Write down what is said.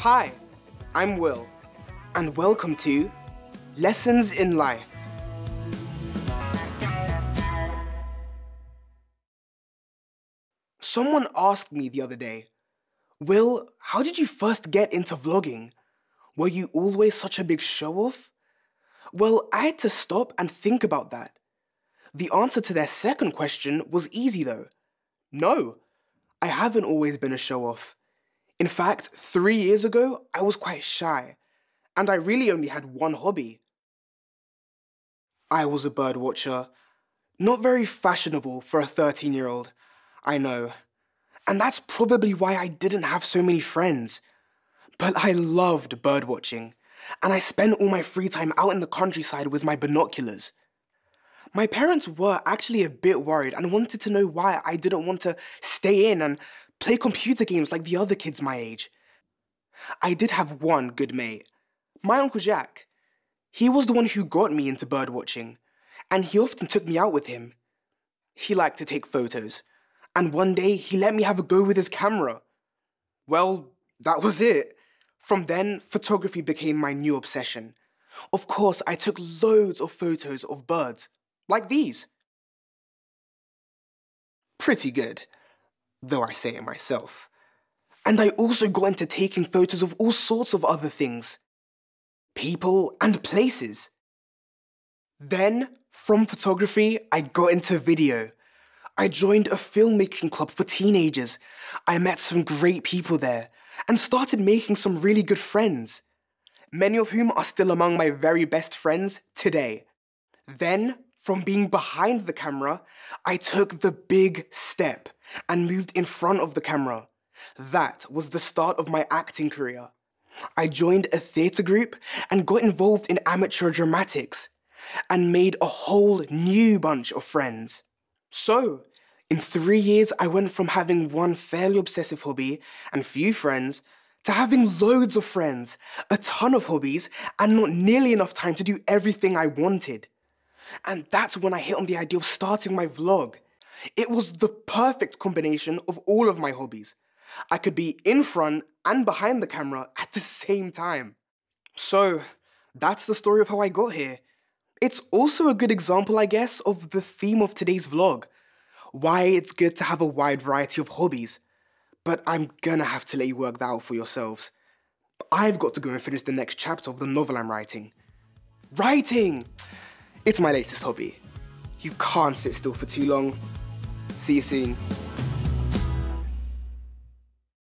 Hi, I'm Will, and welcome to Lessons in Life. Someone asked me the other day, Will, how did you first get into vlogging? Were you always such a big show-off? Well, I had to stop and think about that. The answer to their second question was easy though. No, I haven't always been a show-off. In fact, 3 years ago, I was quite shy, and I really only had one hobby. I was a bird watcher. Not very fashionable for a 13-year-old, I know. And that's probably why I didn't have so many friends. But I loved bird watching, and I spent all my free time out in the countryside with my binoculars. My parents were actually a bit worried and wanted to know why I didn't want to stay in and play computer games like the other kids my age. I did have one good mate, my Uncle Jack. He was the one who got me into bird watching, and he often took me out with him. He liked to take photos, and one day he let me have a go with his camera. Well, that was it. From then, photography became my new obsession. Of course, I took loads of photos of birds, like these. Pretty good, though I say it myself. And I also got into taking photos of all sorts of other things. People and places. Then, from photography, I got into video. I joined a filmmaking club for teenagers. I met some great people there and started making some really good friends, many of whom are still among my very best friends today. Then, from being behind the camera, I took the big step and moved in front of the camera. That was the start of my acting career. I joined a theatre group and got involved in amateur dramatics and made a whole new bunch of friends. So, in 3 years, I went from having one fairly obsessive hobby and few friends to having loads of friends, a ton of hobbies, and not nearly enough time to do everything I wanted. And that's when I hit on the idea of starting my vlog. It was the perfect combination of all of my hobbies. I could be in front and behind the camera at the same time. So, that's the story of how I got here. It's also a good example, I guess, of the theme of today's vlog. Why it's good to have a wide variety of hobbies. But I'm gonna have to let you work that out for yourselves. I've got to go and finish the next chapter of the novel I'm writing. Writing! It's my latest hobby. You can't sit still for too long. See you soon.